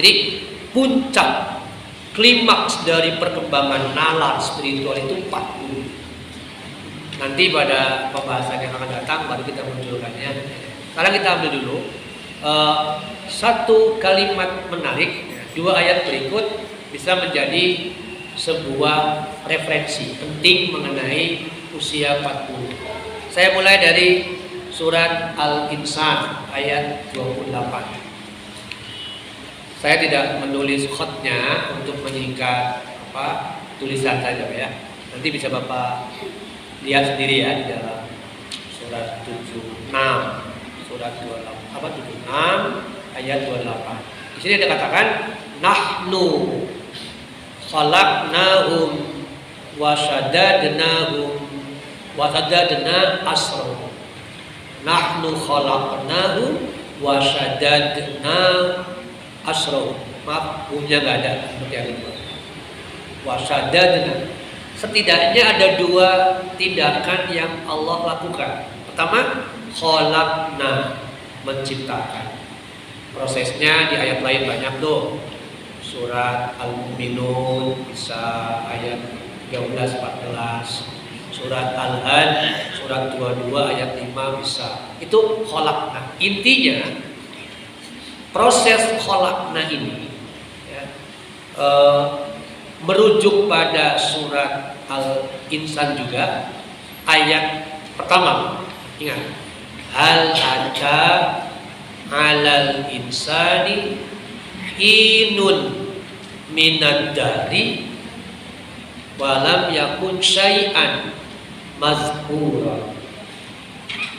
Jadi puncak klimaks dari perkembangan nalar spiritual itu 40. Nanti pada pembahasan yang akan datang baru kita munculkannya. Sekarang kita ambil dulu satu kalimat menarik, 2 ayat berikut bisa menjadi sebuah referensi penting mengenai usia 40. Saya mulai dari surat Al-Insan ayat 28. Saya tidak menulis khotnya untuk menyingkat tulisan saja ya. Nanti bisa Bapak lihat sendiri ya di dalam surat 76, surat 76 ayat 28. Di sini ada katakan nahnu khalaqnahum wa shaddadnahum wa shaddadna asrahum. Nahnu khalaqnahum wa shaddadna asrahum. Maaf, umumnya nggak ada seperti yang itu. Wa shaddadna. Setidaknya ada 2 tindakan yang Allah lakukan. Pertama, khalaqna, menciptakan. Prosesnya di ayat lain banyak tuh. Surat Al-Mu'minun bisa ayat 13 14. Surat Al-Had surat 22 ayat 5 bisa. Itu khalaqna. Intinya proses khalaqna ini ya, merujuk pada surat Al-Insan juga ayat pertama. Ingat, hal ada alal insani hinun minad dari walam yakun syai'an mazkura.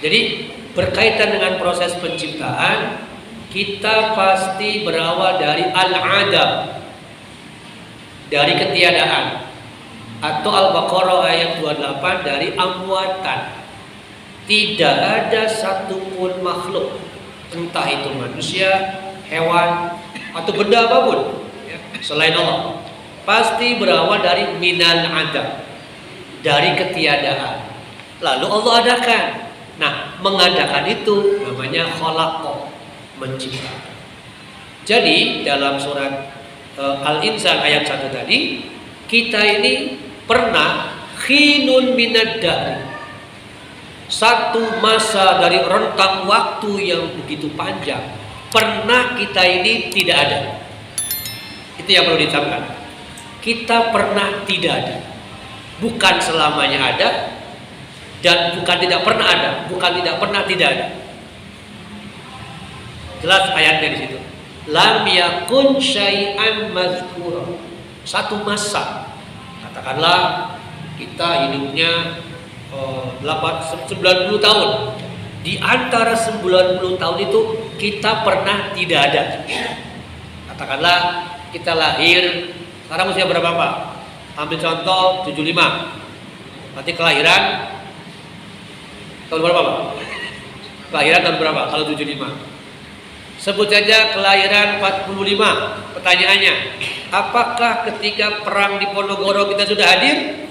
Jadi berkaitan dengan proses penciptaan, kita pasti berawal dari al-adam, dari ketiadaan, atau Al-Baqarah ayat 28 dari amwatan. Tidak ada satupun makhluk, entah itu manusia, hewan, atau benda apapun ya, selain Allah, pasti berawal dari minal adam, dari ketiadaan. Lalu Allah adakan. Nah, mengadakan itu namanya khalaqa, menciptakan. Jadi dalam surat Al-Insan ayat 1 tadi, kita ini pernah khinun minad dari, satu masa dari rentang waktu yang begitu panjang, pernah kita ini tidak ada. Itu yang perlu ditamkan. Kita pernah tidak ada, bukan selamanya ada, dan bukan tidak pernah ada, bukan tidak pernah tidak ada. Jelas ayatnya di situ. Lam yakun syai'an mazkura. Satu masa, katakanlah kita hidupnya 90 tahun. Di antara 90 tahun itu kita pernah tidak ada. Katakanlah kita lahir, sekarang usia berapa Pak? Ambil contoh 75. Berarti kelahiran tahun berapa Pak? Kelahiran tahun berapa kalau 75? Sebut saja kelahiran 45. Pertanyaannya, apakah ketika perang di Ponorogo kita sudah hadir?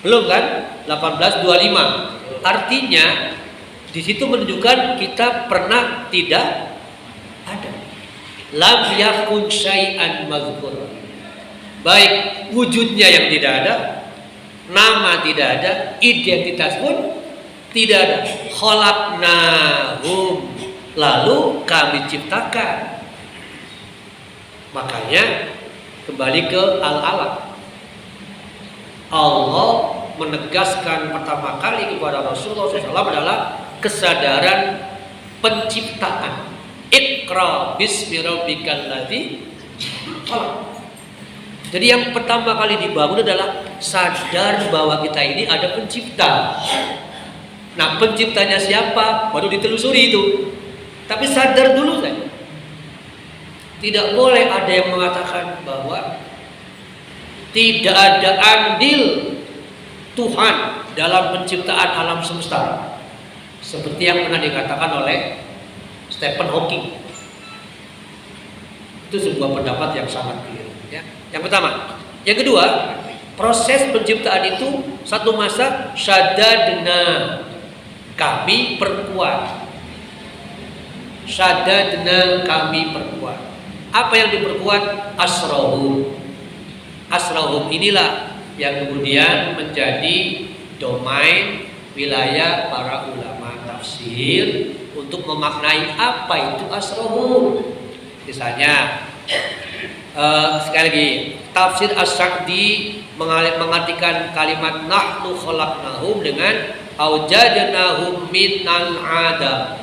Belum kan? 1825. Artinya di situ menunjukkan kita pernah tidak ada. Lam yakun syai'an mazkur. Baik wujudnya yang tidak ada, nama tidak ada, identitas pun tidak ada. Khalaqnahum, lalu kami ciptakan. Makanya kembali ke al-alam. Allah menegaskan pertama kali kepada Rasulullah SAW adalah kesadaran penciptaan. Iqra bismi rabbikal ladzi khalaq. Jadi yang pertama kali dibangun adalah sadar bahwa kita ini ada pencipta. Nah, penciptanya siapa? Baru ditelusuri itu. Tapi sadar dulu saja. Tidak boleh ada yang mengatakan bahwa tidak ada andil Tuhan dalam penciptaan alam semesta, seperti yang pernah dikatakan oleh Stephen Hawking. Itu sebuah pendapat yang sangat keliru ya. Yang pertama. Yang kedua, proses penciptaan itu satu masa syaddadna, kami perkuat. Syadadna, kami perkuat. Apa yang diperkuat? Asrohum. Asrohum inilah yang kemudian menjadi domain wilayah para ulama tafsir untuk memaknai apa itu asrohum. Misalnya sekali lagi, tafsir As-Sa'di mengartikan kalimat nahnu khalaqnahum dengan aujadnahum minal adam,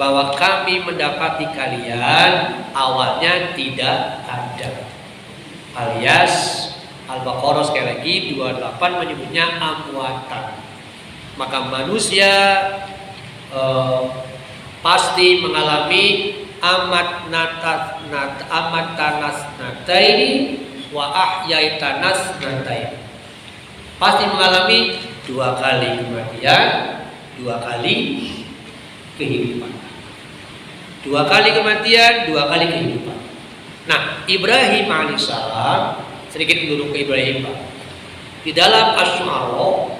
bahwa kami mendapati kalian awalnya tidak ada. Alias Al-Baqarah sekali lagi 28 menyebutnya amwatan. Maka manusia pasti mengalami amat tanas nataini wa ahyaytanas nataini. Pasti mengalami 2 kali kematian, 2 kali kehidupan. 2 kali kematian, 2 kali kehidupan. Nah, Ibrahim alaihissalam, sedikit dulu ke Ibrahim Pak. Di dalam Asy-Syu'ara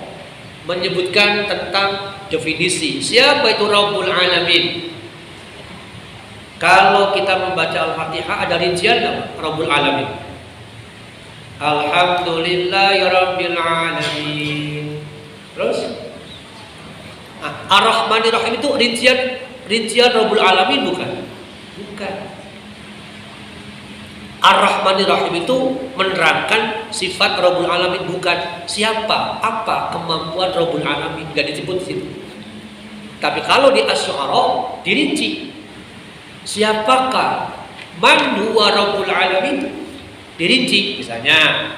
menyebutkan tentang definisi siapa itu Rabbul Alamin. Kalau kita membaca Al-Fatihah ada rincian apa? Rabbul Alamin. Alhamdulillahirabbil alamin. Terus Ar-Rahmanir Rahim itu rincian Rabbul Alamin bukan? Bukan. Ar-Rahmanir Rahim itu menerangkan sifat Rabbul Alamin, bukan siapa, apa kemampuan Rabbul Alamin, enggak disebut di situ. Tapi kalau di Asy-Syu'ara dirinci. Siapakah man huwa Rabbul Alamin? Dirinci. Misalnya,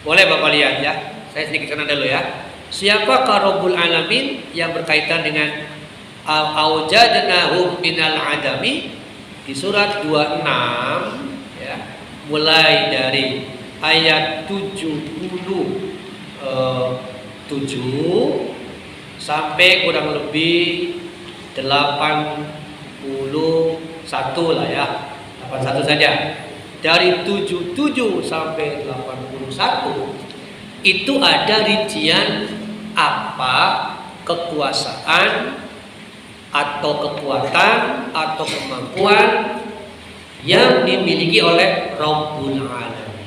boleh Bapak lihat ya. Saya sedikit kenal dulu ya. Siapakah Rabbul Alamin yang berkaitan dengan aujadnahum minal adami di surat 26 ya. Mulai dari ayat 77 sampai kurang lebih 81 lah ya. 81 saja. Dari 77 sampai 81 itu ada rincian apa kekuasaan atau kekuatan atau kemampuan yang dimiliki oleh Rabbul Alamin.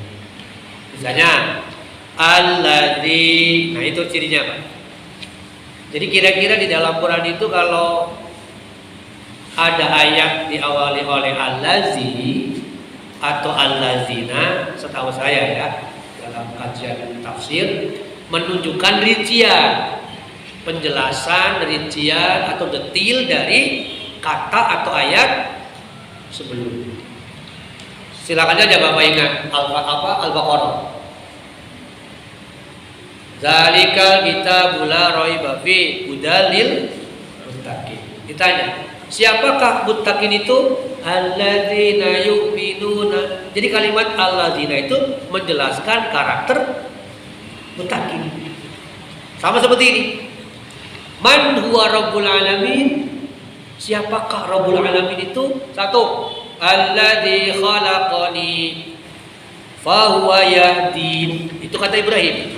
Misalnya alladzi, nah itu cirinya Pak. Jadi kira-kira di dalam Quran itu kalau ada ayat diawali oleh allazi atau allazina, setahu saya ya dalam kajian tafsir menunjukkan rincian, penjelasan, rincian atau detil dari kata atau ayat sebelumnya. Silakan saja Bapak ingat Al-Baqarah. Zalikal kitabul la raiba fi hudalil muttaqin. Ditanya, siapakah muttaqin itu? Alladzina yu'minuna. Jadi kalimat alladzina itu menjelaskan karakter muttaqin. Sama seperti ini. Man huwa Rabbul Alamin? Siapakah Rabbul Alamin itu? Satu, alladzi khalaqani fa huwa yahdin. Itu kata Ibrahim.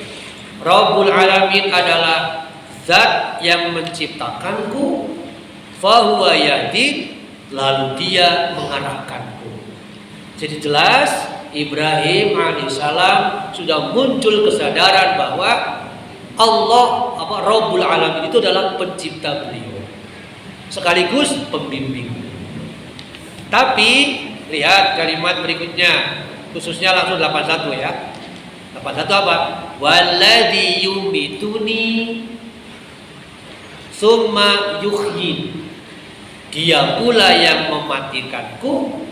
Rabbul Alamin adalah zat yang menciptakanku, fa huwa yahdin, lalu dia mengarahkanku. Jadi jelas Ibrahim alaihissalam sudah muncul kesadaran bahwa Allah Rabbul Alamin itu adalah pencipta beliau sekaligus pembimbing. Tapi lihat kalimat berikutnya, khususnya langsung 81 ya. 81 apa? Walladzi yumituni summa yuhyin. Dia pula yang mematikanku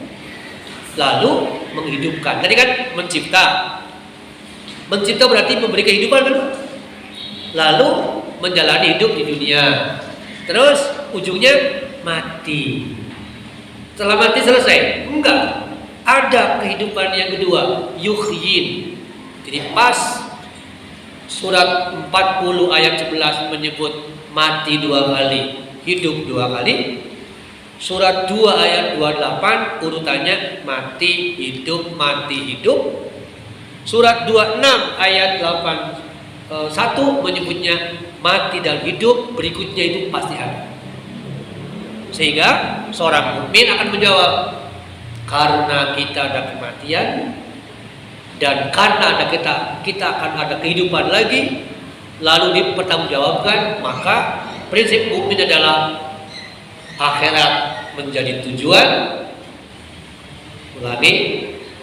lalu menghidupkan. Tadi kan mencipta. Mencipta berarti memberi kehidupan kan? Lalu menjalani hidup di dunia. Terus ujungnya mati. Setelah mati selesai? Enggak. Ada kehidupan yang kedua, yuhyin. Jadi pas surat 40 ayat 11 menyebut mati 2 kali, hidup 2 kali. Surat 2 ayat 28 urutannya mati, hidup, mati, hidup. Surat 26 ayat 1 menyebutnya mati dan hidup, berikutnya itu pasti ada. Sehingga seorang mukmin akan menjawab, karena kita ada kematian dan karena ada kita akan ada kehidupan lagi, lalu dipertanggungjawabkan. Maka prinsip mukmin adalah akhirat menjadi tujuan. Ulangi,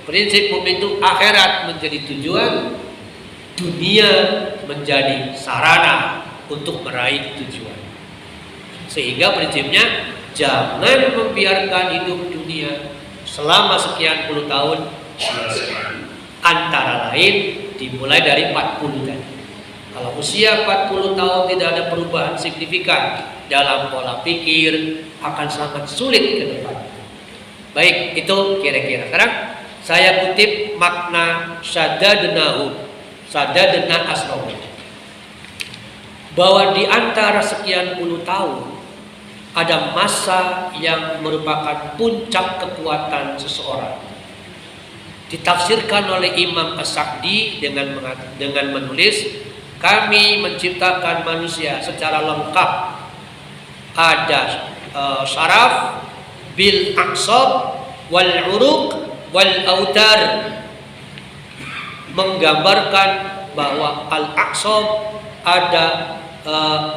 prinsip mukmin itu akhirat menjadi tujuan, dunia menjadi sarana untuk meraih tujuan. Sehingga prinsipnya jangan membiarkan hidup dunia selama sekian puluh tahun sia-sia. Antara lain dimulai dari 40 tadi. Kalau usia 40 tahun tidak ada perubahan signifikan dalam pola pikir, akan sangat sulit ke depan. Baik, itu kira-kira. Sekarang saya kutip makna Sadadnahu, Sadadna Asrohu, bahwa di antara sekian puluh tahun ada masa yang merupakan puncak kekuatan seseorang. Ditafsirkan oleh Imam As-Sa'di dengan menulis, kami menciptakan manusia secara lengkap. Ada syaraf, bil aqsab, wal uruq, wal autar. Menggambarkan bahwa al-aqsab ada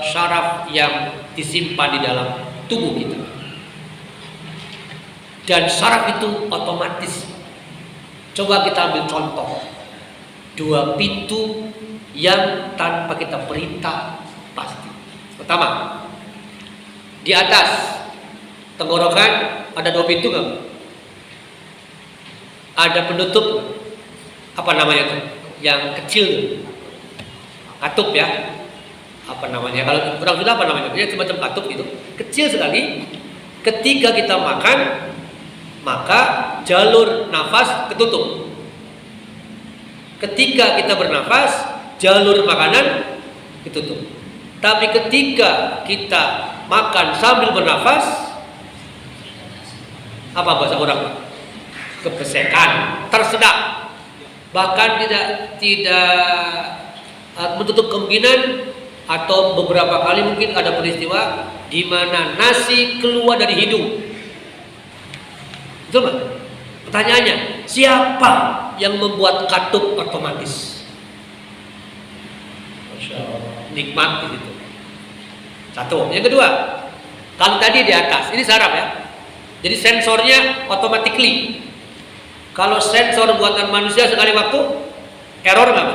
syaraf yang disimpan di dalam tubuh kita, dan syaraf itu otomatis. Coba kita ambil contoh 2 pintu yang tanpa kita perintah pasti. Pertama, di atas tenggorokan ada 2 pintu nggak? Ada penutup, apa namanya tuh? Yang kecil tuh, katup ya. Apa namanya? Kalau orang sudah apa namanya? Ya semacam katup gitu, kecil sekali. Ketika kita makan, maka jalur nafas ketutup. Ketika kita bernafas, jalur makanan ditutup. Tapi ketika kita makan sambil bernafas, apa bahasa orang? Kebesekan, tersedak. Bahkan tidak menutup kemungkinan, atau beberapa kali mungkin ada peristiwa di mana nasi keluar dari hidung. Betul nggak? Pertanyaannya, siapa yang membuat katup otomatis? Masya Allah, nikmat gitu. Satu. Yang kedua, kalau tadi di atas, ini saraf ya. Jadi sensornya automatically. Kalau sensor buatan manusia sekali waktu, error nggak?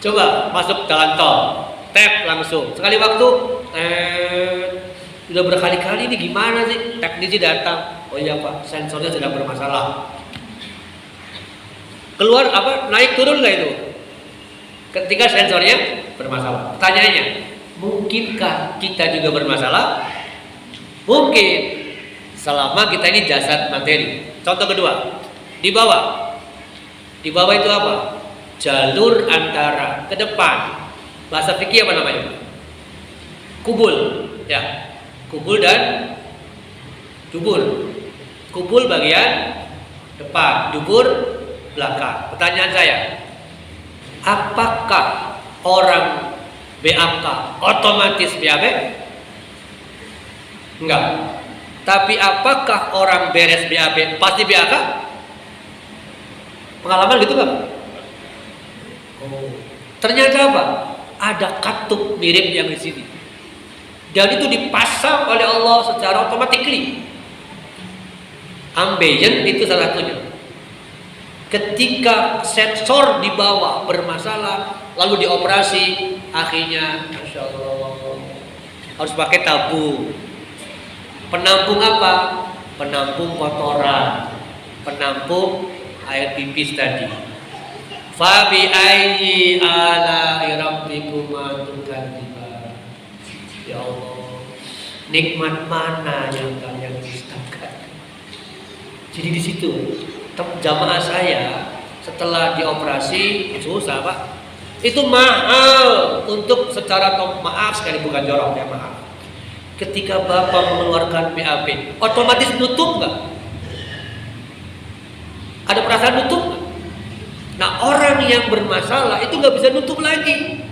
Coba masuk jalan tol, tap langsung. Sekali waktu, udah berkali-kali ini gimana sih? Teknisi datang, oh iya Pak, sensornya sedang bermasalah. Keluar apa? Naik turun nggak itu? Ketika sensornya bermasalah. Pertanyaannya, mungkinkah kita juga bermasalah? Mungkin. Selama kita ini jasad materi. Contoh kedua, di bawah. Di bawah itu apa? Jalur antara ke depan. Bahasa fikih apa namanya? Kubul, ya. Kubul dan dubur. Kubul bagian depan, dubur belakang. Pertanyaan saya, apakah orang BAK otomatis BAB? Enggak. Tapi apakah orang beres BAB pasti BAK? Pengalaman gitu kan? Oh. Ternyata apa? Ada katup mirip yang di sini. Dan itu dipasang oleh Allah secara otomatis. Ambient itu salah satunya. Ketika sensor di bawah bermasalah, lalu dioperasi, akhirnya Masya Allah harus pakai tabung. Penampung apa? Penampung kotoran, penampung air pipis tadi. Fa bi ayyi ala'i rabbikuma tukadziban. Ya Allah, nikmat mana yang kalian dustakan? Jadi di situ jamaah saya setelah dioperasi susah Pak. Itu mahal untuk secara maaf sekali, bukan jorok ya, maaf. Ketika Bapak mengeluarkan BAB, otomatis nutup nggak? Ada perasaan nutup nggak? Nah, orang yang bermasalah itu nggak bisa nutup lagi.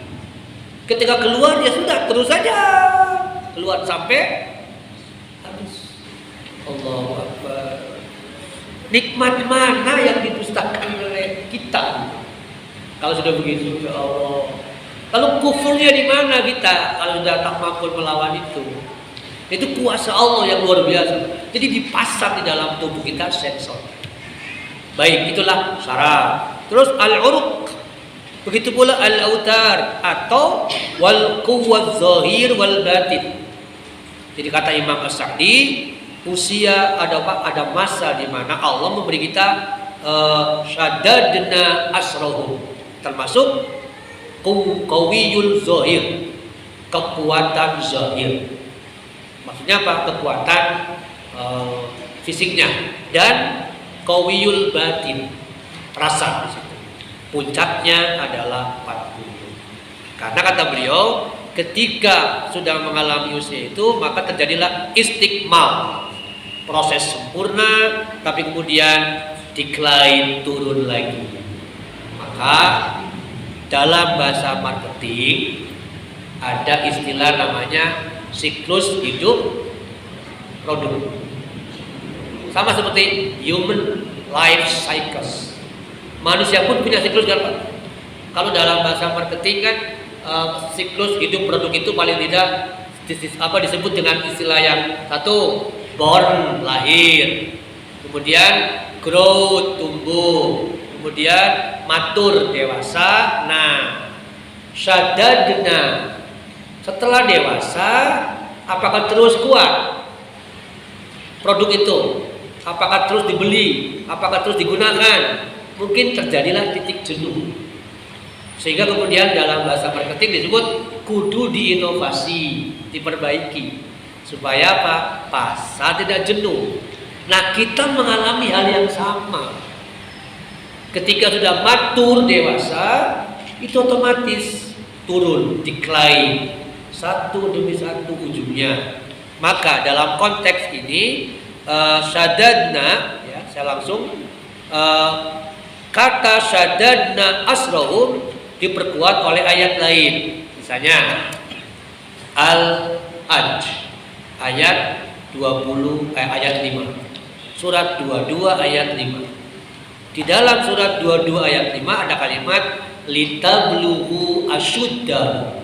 Ketika keluar ya sudah, terus saja keluar sampai Allahu Akbar. Nikmat mana yang didustakan oleh kita? Kalau sudah begitu, ya Allah. Lalu kufurnya di mana kita? Kalau sudah tak mampu melawan itu. Itu kuasa Allah yang luar biasa. Jadi dipasang di dalam tubuh kita sensor. Baik, itulah syaraf. Terus al-uruq. Begitu pula al-autar atau wal quwwaz zahir wal batin. Jadi kata Imam As-Sa'di, usia ada masa di mana Allah memberi kita syadadna asrohum, termasuk qawiyul zahir, kekuatan zahir. Maksudnya apa? Kekuatan fisiknya, dan qawiyul batin, rasa di situ. Puncaknya adalah 40. Karena kata beliau, ketika sudah mengalami usia itu, maka terjadilah istikmal, proses sempurna, tapi kemudian decline, turun lagi. Maka dalam bahasa marketing ada istilah namanya siklus hidup produk. Sama seperti human life cycles. Manusia pun punya siklus kan Pak? Kalau dalam bahasa marketing kan siklus hidup produk itu paling tidak disebut dengan istilah yang satu, born, lahir, kemudian growth, tumbuh, kemudian matur, dewasa. Nah, syadadna, setelah dewasa, apakah terus kuat produk itu? Apakah terus dibeli? Apakah terus digunakan? Mungkin terjadilah titik jenuh. Sehingga kemudian dalam bahasa marketing disebut kudu diinovasi, diperbaiki, supaya apa? Pasar tidak jenuh. Nah, kita mengalami hal yang sama. Ketika sudah matur, dewasa, itu otomatis turun, decline, satu demi satu ujungnya. Maka dalam konteks ini syadadna, ya, saya langsung kata syadadna asrahum diperkuat oleh ayat lain. Misalnya Al-Hajj ayat 20 ayat 5. Surat 22 ayat 5. Di dalam surat 22 ayat 5 ada kalimat litablughu asyudda,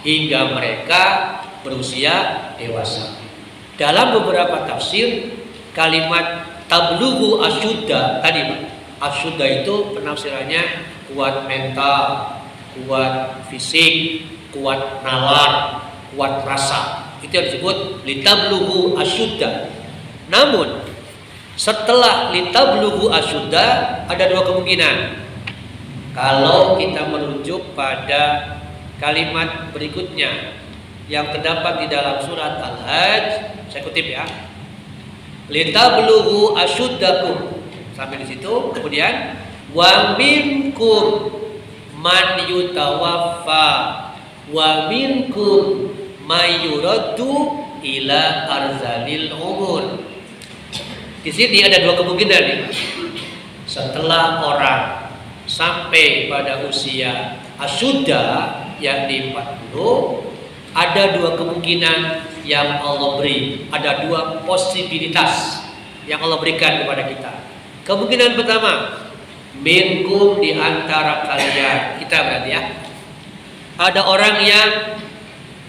hingga mereka berusia dewasa. Dalam beberapa tafsir kalimat tablughu asyudda tadi Pak, asyudda itu penafsirannya kuat mental, kuat fisik, kuat nalar, kuat rasa. Itu yang disebut litablughu asyudda. Namun setelah litablughu asyudda ada dua kemungkinan. Kalau kita merujuk pada kalimat berikutnya yang terdapat di dalam surat Al-Hajj, saya kutip ya. Litablughu asyuddakum, sampai di situ. Kemudian wa minkum man yutawaffa wa minkum may yuraddu ila arzalil umur. Di sini ada dua kemungkinan nih. Setelah orang sampai pada usia asyudda yakni 40, ada dua kemungkinan yang Allah beri, ada dua posibilitas yang Allah berikan kepada kita. Kemungkinan pertama, minkum, di antara kalian, kita berarti ya, ada orang yang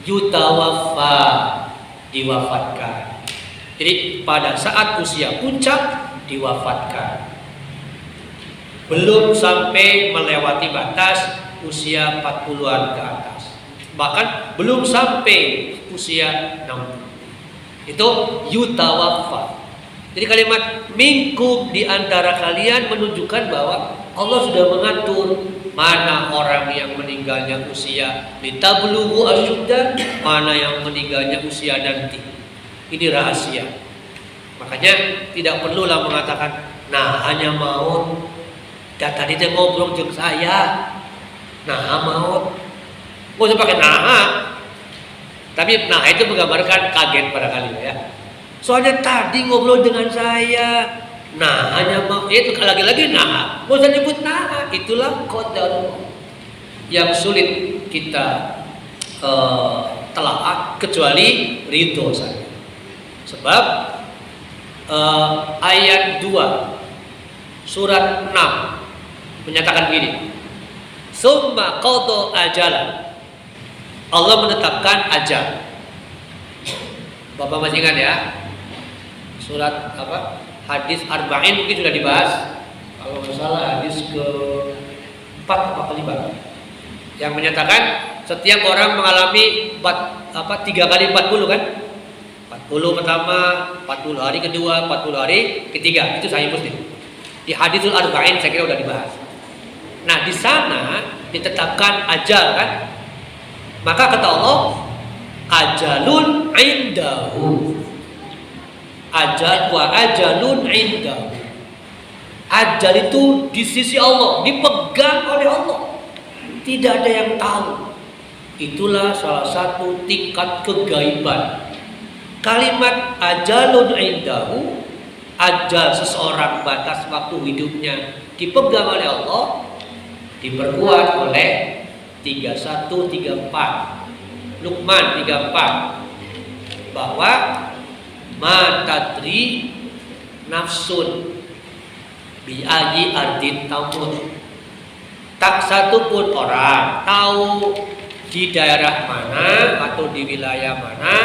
yutawaffa, diwafatkan. Jadi pada saat usia puncak diwafatkan, belum sampai melewati batas usia 40-an ke atas, bahkan belum sampai usia 60. Itu yutawaffa. Jadi kalimat minkum, di antara kalian, menunjukkan bahwa Allah sudah mengatur mana orang yang meninggalnya usia litablughu asyudda, mana yang meninggalnya usia nanti. Ini rahasia. Makanya tidak perlulah mengatakan, nah hanya maut. Dan tadi dia ngobrol dengan saya, nah maut. Nggak usah pakai nah. Tapi nah itu menggambarkan kaget barangkali ya. Soalnya tadi ngobrol dengan saya, nah hanya mau itu lagi-lagi nah. Nggak usah nyebut nah. Itulah qadar yang sulit kita telaah kecuali ridho saja. Sebab ayat 2 surat 6 menyatakan begini. Summa qada ajalan. Allah menetapkan ajal. Bapak masih ingat ya? Surat apa? Hadis Arba'in mungkin sudah dibahas. Kalau nggak salah hadis ke-4 atau ke-5 yang menyatakan setiap orang mengalami 3 kali 40 kan? 40 pertama, 40 hari kedua, 40 hari ketiga. Itu Sahih Muslim. Di hadisul Arba'in saya kira sudah dibahas. Nah, di sana ditetapkan ajal kan? Maka kata Allah, ajalun indahu. Ajal wa ajalun indahu. Ajal itu di sisi Allah, dipegang oleh Allah. Tidak ada yang tahu. Itulah salah satu tingkat kegaiban. Kalimat ajalun indahu, ajal seseorang batas waktu hidupnya dipegang oleh Allah, diperkuat oleh 3134 Luqman 34 bahwa matadri nafsun bi ayyi ardin tamut. Tak satu pun orang tahu di daerah mana atau di wilayah mana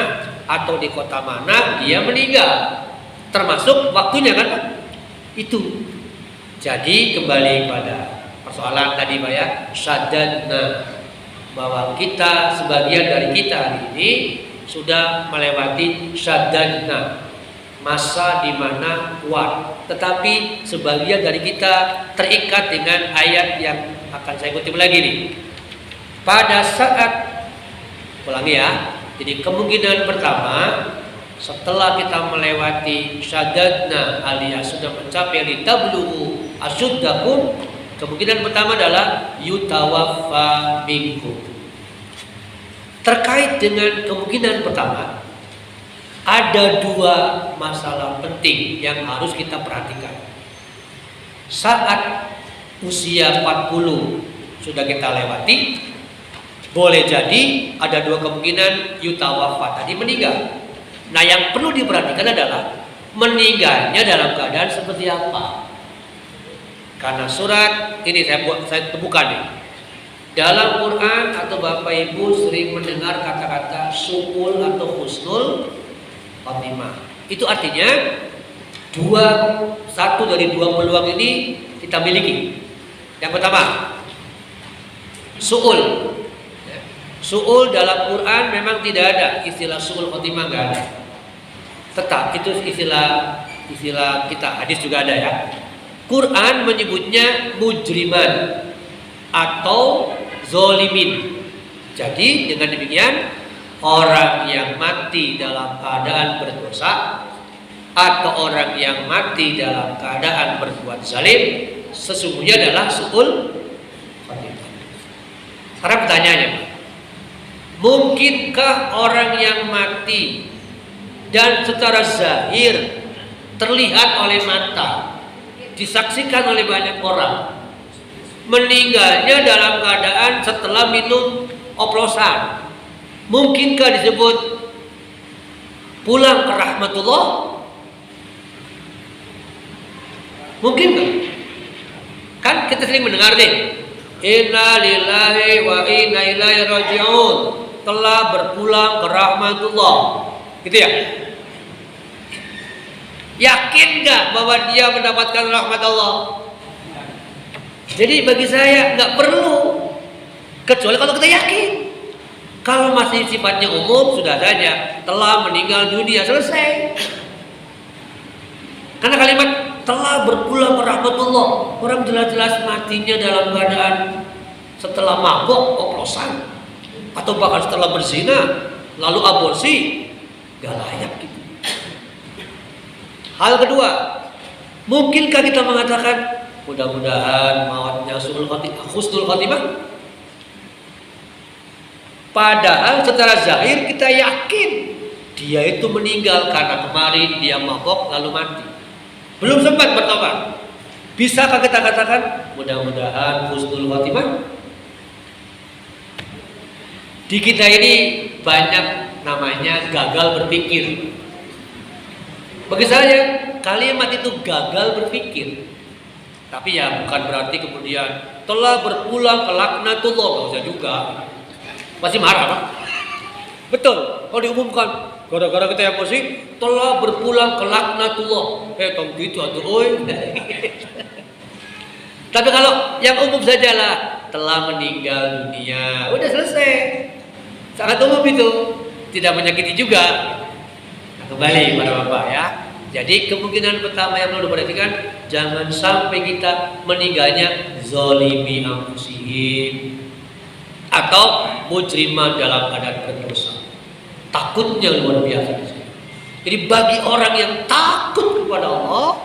atau di kota mana dia meninggal, termasuk waktunya kan Pak? Itu. Jadi kembali pada persoalan tadi Pak ya, sadadna, bahwa kita, sebagian dari kita hari ini sudah melewati sadadna, masa di mana kuat, tetapi sebagian dari kita terikat dengan ayat yang akan saya kutip lagi nih. Pada saat, ulangi ya, jadi kemungkinan pertama setelah kita melewati sadadna alias sudah mencapai litabluhu asyuddakum, kemungkinan pertama adalah yutawaffa minkum. Terkait dengan kemungkinan pertama, ada 2 masalah penting yang harus kita perhatikan. Saat usia 40 sudah kita lewati, boleh jadi ada 2 kemungkinan yutawaffa, tadi meninggal. Nah, yang perlu diperhatikan adalah meninggalnya dalam keadaan seperti apa. Karena surat ini saya temukan nih. Dalam Quran atau Bapak Ibu sering mendengar kata-kata su'ul atau husnul khotimah. Itu artinya satu dari 2 peluang ini kita miliki. Yang pertama, su'ul. Su'ul dalam Quran memang tidak ada istilah su'ul khotimah, nggak ada. Tetap itu istilah kita hadis juga ada ya. Quran menyebutnya mujriman atau zolimin. Jadi dengan demikian orang yang mati dalam keadaan berdosa atau orang yang mati dalam keadaan berbuat zalim sesungguhnya adalah su'ul khotimah. Sekarang pertanyaannya, mungkinkah orang yang mati dan secara zahir terlihat oleh mata, disaksikan oleh banyak orang, meninggalnya dalam keadaan setelah minum oplosan, mungkinkah disebut pulang ke rahmatullah? Mungkin nggak? Kan kita sering mendengar nih, inna lillahi wa inna ilaihi raji'un, telah berpulang ke rahmatullah, gitu ya. Yakin nggak bahwa dia mendapatkan rahmat Allah? Jadi bagi saya nggak perlu, kecuali kalau kita yakin. Kalau masih sifatnya umum, sudah saja telah meninggal dunia, selesai. Karena kalimat telah berpulang ke rahmatullah, orang jelas-jelas matinya dalam keadaan setelah mabok oplosan atau bahkan setelah berzina lalu aborsi, gak layak gitu. Hal kedua, mungkinkah kita mengatakan mudah-mudahan mautnya husnul khotimah? Padahal secara zahir kita yakin dia itu meninggal karena kemarin dia mabok lalu mati, belum sempat bertobat. Bisakah kita katakan mudah-mudahan husnul khotimah? Di kita ini banyak namanya gagal berpikir. Bagi saya, kalimat itu gagal berpikir. Tapi ya bukan berarti kemudian telah berpulang ke laknatullah, nggak usah juga. Masih marah, Pak? Betul. Kalau diumumkan gara-gara kita emosi telah berpulang ke laknatullah. Tong gitu atuh oi. Tapi kalau yang umum sajalah telah meninggal dunia, udah selesai. Sangat umum itu, tidak menyakiti juga. Nah, kembali para bapak ya. Jadi kemungkinan pertama yang perlu diperhatikan, jangan sampai kita meninggalnya zalimi anfusihim atau mujrimah dalam keadaan berdosa. Takutnya luar biasa. Jadi bagi orang yang takut kepada Allah,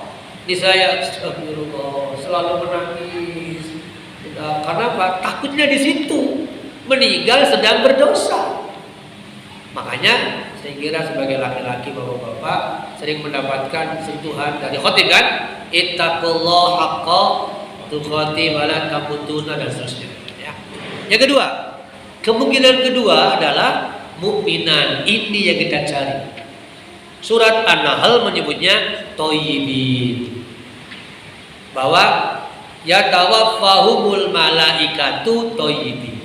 ini saya astagfirullah selalu menangis. Karena apa? Takutnya di situ, meninggal sedang berdosa. Makanya saya kira sebagai laki-laki bapak-bapak sering mendapatkan sentuhan dari khotib kan, ittaqullaha haqqa tuqatih wa la tamutuna dan seterusnya. Ya. Yang kedua, kemungkinan kedua adalah mukminan. Ini yang kita cari. Surat An-Nahl menyebutnya thayyibin, bahwa yatawaffahumul malaikatu thayyibin.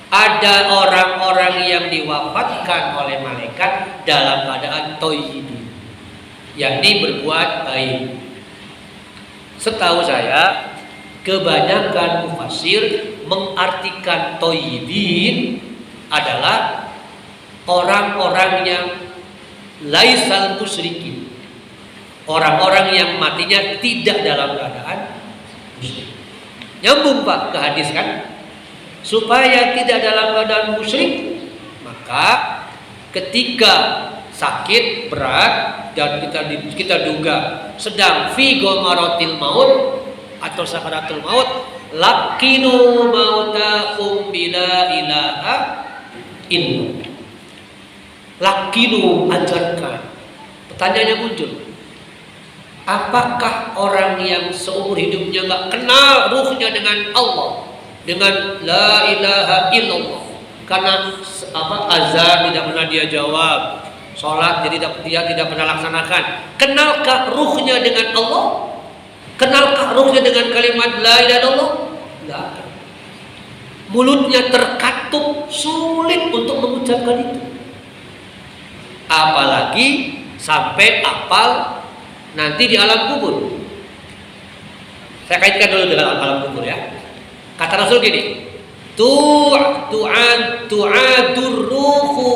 Ada orang-orang yang diwafatkan oleh malaikat dalam keadaan thayyibin, yakni berbuat baik. Setahu saya, kebanyakan mufassir mengartikan thayyibin adalah orang-orang yang laisal musyrikin, orang-orang yang matinya tidak dalam keadaan musyrik. Nyambung Pak ke hadis kan? Supaya tidak dalam keadaan musyrik, maka ketika sakit berat dan kita duga sedang fi ghamaratil maut atau sakaratul maut, lakinu mautakum bila ilaha illallah. Lakinu, ajarkan. Pertanyaannya muncul, apakah orang yang seumur hidupnya gak kenal ruhnya dengan Allah, dengan la ilaha illallah, karena azan tidak pernah dia jawab, sholat dia tidak pernah laksanakan, kenalkah ruhnya dengan Allah? Kenalkah ruhnya dengan kalimat la ilaha illallah? Enggak. Mulutnya terkatup, sulit untuk mengucapkan itu, apalagi sampai apal nanti di alam kubur. Saya kaitkan dulu dengan alam kubur ya. Kata Rasul gini, tu'adur ruhu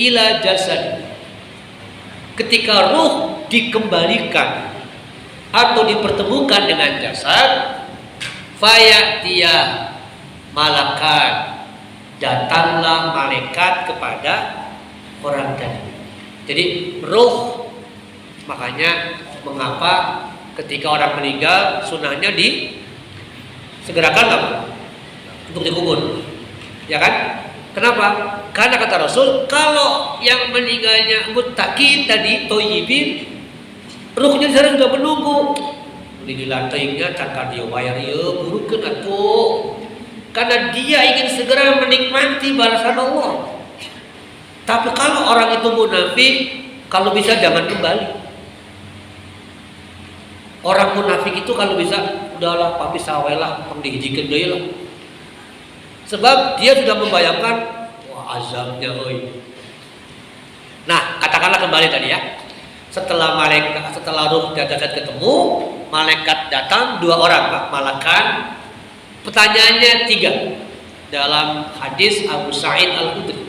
ila jasad. Ketika ruh dikembalikan atau dipertemukan dengan jasad, fayatiyah malakan, datanglah malaikat kepada orang tadi. Jadi ruh, makanya mengapa ketika orang meninggal sunnahnya segerakan apa? Untuk dikubur, ya kan? Kenapa? Karena kata Rasul, kalau yang meninggalnya muttaqin tadi, thayyibin, ruhnya sekarang sudah menunggu. Di lantainya cakar dia bayar ya, burukeun atuh. Karena dia ingin segera menikmati balasan Allah. Tapi kalau orang itu munafik, kalau bisa jangan kembali. Orang munafik itu kalau bisa udahlah papi sawelah pengdihijikeun deui lah. Sebab dia sudah membayangkan wah azabnya euy. Nah, katakanlah kembali tadi ya. Setelah ruh dan jasad ketemu, malaikat datang 2 orang, Pak, malakan. Pertanyaannya 3 dalam hadis Abu Sa'id Al-Khudri.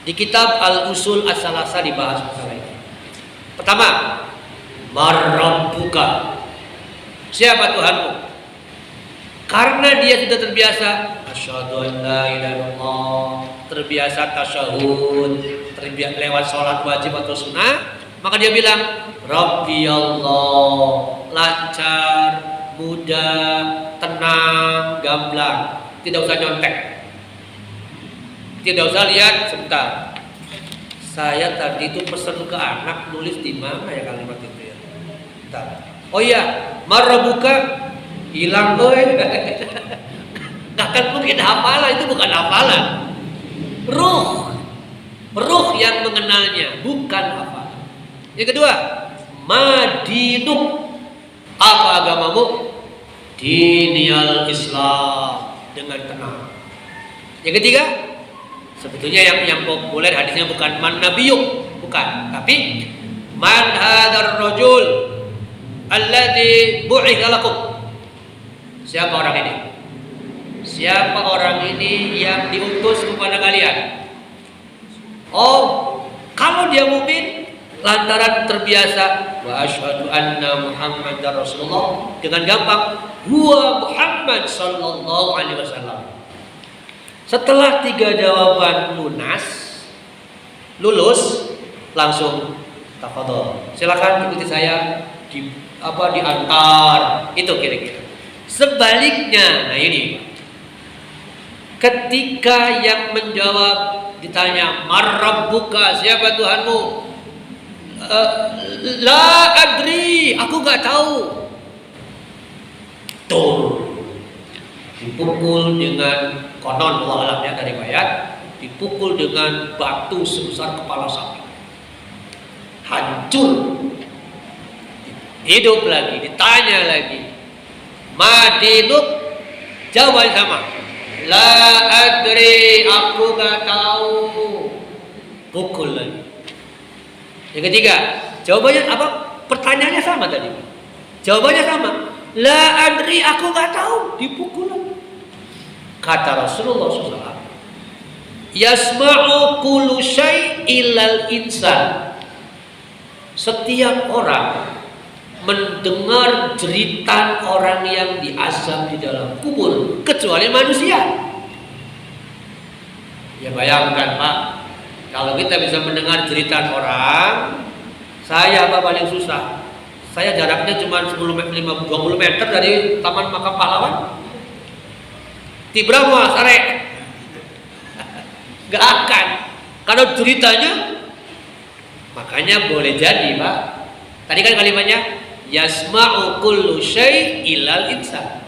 Di kitab Al-Usul As-Salasa dibahas masalah ini. Pertama, Marrabbuka, siapa Tuhanmu? Karena dia sudah terbiasa asyhadu an la ilaha illallah, terbiasa tasyahud, terbiasa lewat sholat wajib atau sunnah, maka dia bilang Rabbi Allah, lancar, mudah, tenang, gamblang, tidak usah nyontek, tidak usah lihat sebentar. Saya tadi itu pesan ke anak, nulis di mana ya kalimat itu ya? Bentar. Oh iya, marrabuka, hilang euy. Gak akan mungkin hafalan, itu bukan hafalan. Ruh yang mengenalnya, bukan hafalan. Yang kedua, Madinuk, apa agamamu? Diniyal Islam, dengan tenang. Yang ketiga, sebetulnya yang populer hadisnya bukan man nabiyuk, bukan, tapi man hadzal rajul alladzi bu'itha lakum. Siapa orang ini? Siapa orang ini yang diutus kepada kalian? Oh, kalau dia mukmin lantaran terbiasa wa asyhadu anna Muhammadar Rasulullah, dengan gampang huwa Muhammad sallallahu alaihi wasallam. Setelah 3 jawaban lulus, langsung tafadhol. Silakan ikuti saya diantar. Itu kira-kira. Sebaliknya, nah ini ketika yang menjawab ditanya marrabbuka, siapa Tuhanmu? La adri, aku nggak tahu. Tuh, dipukul dengan konon alamnya dari bayat, dipukul dengan batu sebesar kepala sapi, hancur, hidup lagi, ditanya lagi, Madinuk, jawab sama, la adri, aku nggak tahu, pukul lagi. Yang ketiga, jawabannya apa? Pertanyaannya sama tadi. Jawabannya sama. La adri, aku nggak tahu, dipukul lagi. Kata Rasulullah SAW, yasma'u kullu syai' illal insan. Setiap orang mendengar jeritan orang yang diazab di dalam kubur, kecuali manusia. Ya bayangkan Pak, kalau kita bisa mendengar jeritan orang, saya apa paling susah? Saya jaraknya cuma 20 meter dari Taman Makam Pahlawan. Tibra mau sare, gak akan. Kalau ceritanya, makanya boleh jadi Pak. Tadi kan kalimatnya yasma'u kullu syai' illal insan.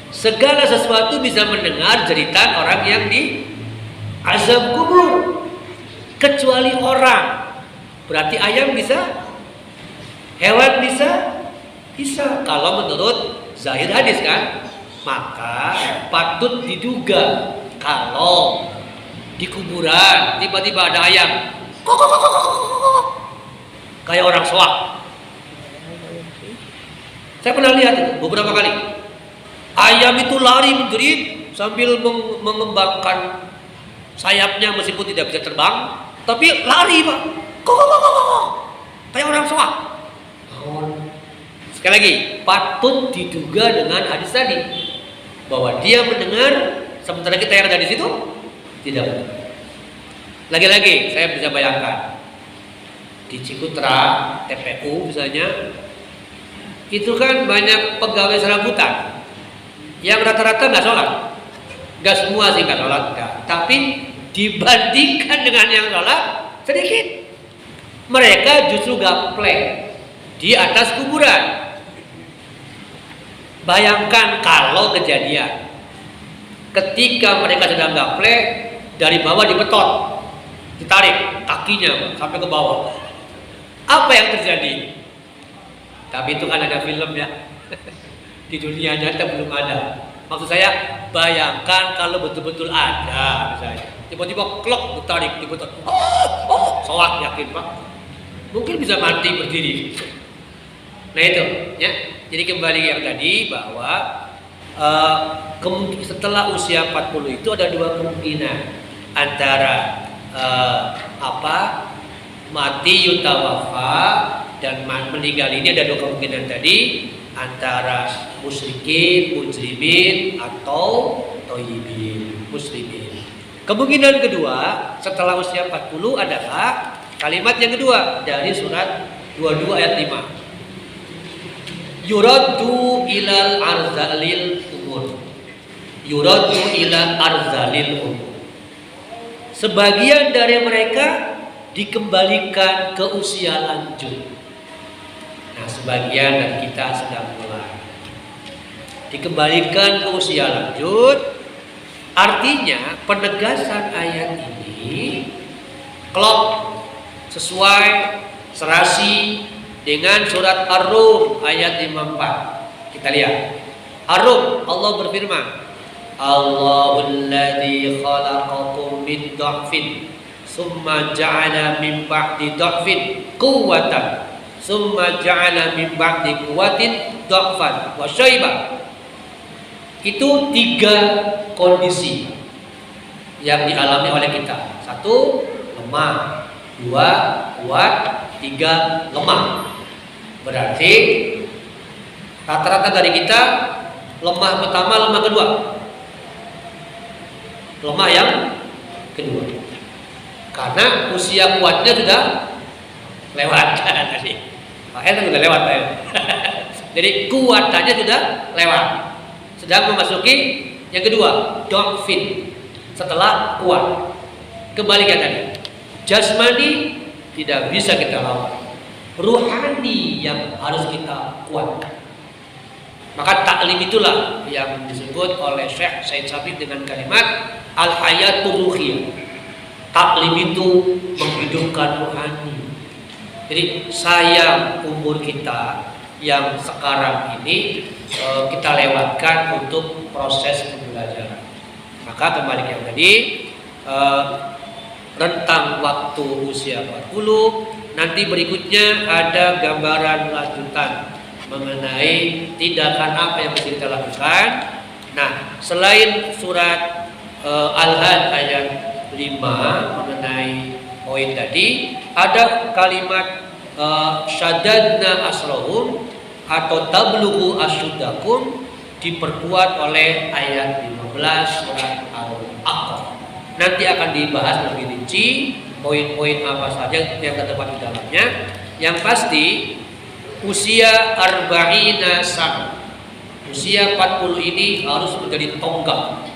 Segala sesuatu bisa mendengar jeritan orang yang di azab kubur, kecuali orang. Berarti ayam bisa, hewan bisa. Kalau menurut zahir hadis kan, maka patut diduga kalau di kuburan tiba-tiba ada ayam kayak orang soak. Saya pernah lihat itu beberapa kali. Ayam itu lari menjerit sambil mengembangkan sayapnya meskipun tidak bisa terbang, tapi lari Pak, kayak orang soak. Sekali lagi, patut diduga dengan hadis tadi bahwa dia mendengar sementara kita yang ada di situ tidak mendengar. Lagi-lagi saya bisa bayangkan di Cikutra, TPU misalnya, itu kan banyak pegawai serabutan yang rata-rata nggak sholat. Nggak semua sih nggak sholat, enggak. Tapi dibandingkan dengan yang sholat sedikit, mereka justru gaplek di atas kuburan. Bayangkan kalau kejadian ketika mereka sedang gaplek, dari bawah dibetot, ditarik kakinya sampai ke bawah. Apa yang terjadi? Tapi itu kan ada film ya. Di dunia nyata belum ada. Maksud saya, bayangkan kalau betul-betul ada misalnya, tiba-tiba klok ditarik, dibetot. Soak yakin Pak. Mungkin bisa mati berdiri. Nah itu ya. Jadi kembali yang tadi bahwa setelah usia 40 itu ada 2 kemungkinan, antara mati yutawafa dan meninggal. Ini ada 2 kemungkinan tadi, antara musyrikin, mujrimin atau thayyibin, muslimin. Kemungkinan kedua setelah usia 40 adalah kalimat yang kedua dari surat 22 ayat 5. Yuraddu ilal arzalil umur. Yuraddu ilal arzalil umur. Sebagian dari mereka dikembalikan ke usia lanjut. Nah, sebagian dari kita sedang mulai dikembalikan ke usia lanjut. Artinya penegasan ayat ini klop, sesuai, serasi dengan surat Ar-Rum ayat 54. Kita lihat. Ar-Rum, Allah berfirman, Allahul ladzi khalaqakum min dha'fin summa ja'ala min ba'di dha'fin quwwatan summa ja'ala min ba'di quwwatin dha'fan wa syaiba. Itu 3 kondisi yang dialami oleh kita. 1, lemah. 2, kuat. 3, lemah. Berarti rata-rata dari kita lemah pertama, lemah kedua. Lemah yang kedua. Karena usia kuatnya sudah lewat tadi. Akhirnya sudah lewat. Jadi kuatannya sudah lewat. Sedang memasuki yang kedua, dha'fin. Setelah kuat. Kembalikan tadi. Jasmani tidak bisa kita lawan. Ruhani yang harus kita kuatkan. Maka taklim itulah yang disebut oleh Syekh Said Sabiq dengan kalimat al-hayatul ruhiyah. Taklim itu menghidupkan ruhani. Jadi sayang umur kita yang sekarang ini kita lewatkan untuk proses pembelajaran. Maka kembali yang tadi, rentang waktu usia 40, nanti berikutnya ada gambaran lanjutan mengenai tindakan apa yang mesti kita lakukan. Nah, selain surat Al-Had ayat 5 mengenai poin tadi, ada kalimat syadadna asrahum atau tablughu asyuddakum, diperkuat oleh ayat 15 surat Al-Aqaf. Nanti akan dibahas lebih rinci poin-poin apa saja yang terdapat di dalamnya. Yang pasti usia arba'ina sana, usia 40 ini harus menjadi tonggak.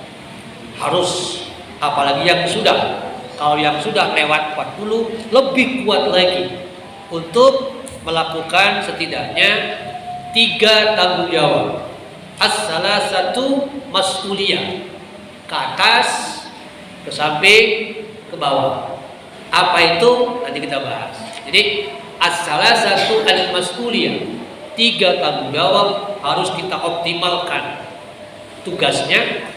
Harus, apalagi yang sudah. Kalau yang sudah lewat 40 lebih kuat lagi untuk melakukan setidaknya 3 tanggung jawab. As-salasatu mas'uliyah, ke atas, ke samping, ke bawah. Apa itu? Nanti kita bahas. Jadi as-salasatu al-mas'uliyah, 3 tanggung jawab harus kita optimalkan tugasnya.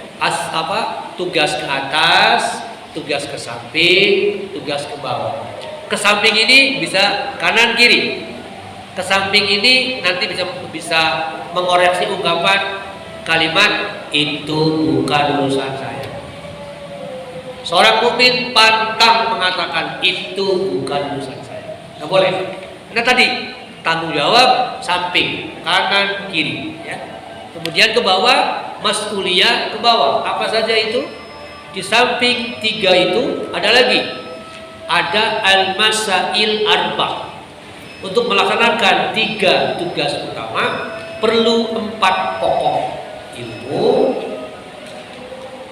Tugas ke atas, tugas ke samping, tugas ke bawah. Ke samping ini bisa kanan kiri. Ke samping ini nanti bisa mengoreksi ungkapan kalimat itu bukan urusan saya. Seorang mukmin pantang mengatakan itu bukan urusan saya. Nggak boleh. Karena tadi tanggung jawab samping, kanan, kiri. Ya. Kemudian ke bawah, mas'uliyah ke bawah. Apa saja itu? Di samping 3 itu ada lagi. Ada al-masail arba. Untuk melaksanakan 3 tugas utama perlu 4 pokok: ilmu,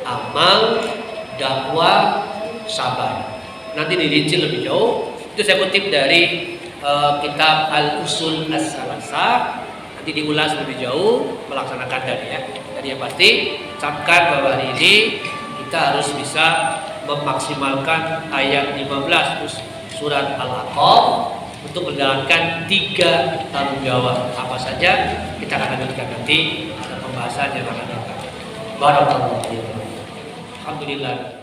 amal, dakwah, sabar. Nanti dirinci lebih jauh. Itu saya kutip dari kitab Al-Usul As-Salasah. Nanti diulas lebih jauh melaksanakan tadi ya. Jadi yang pasti camkan bahwa hari ini kita harus bisa memaksimalkan ayat 15 surat Al-Aqaf untuk menjalankan 3 tanggung jawab. Apa saja kita akan lanjutkan nanti pada pembahasan yang akan datang. Barakallahu fiikum. Alhamdulillah.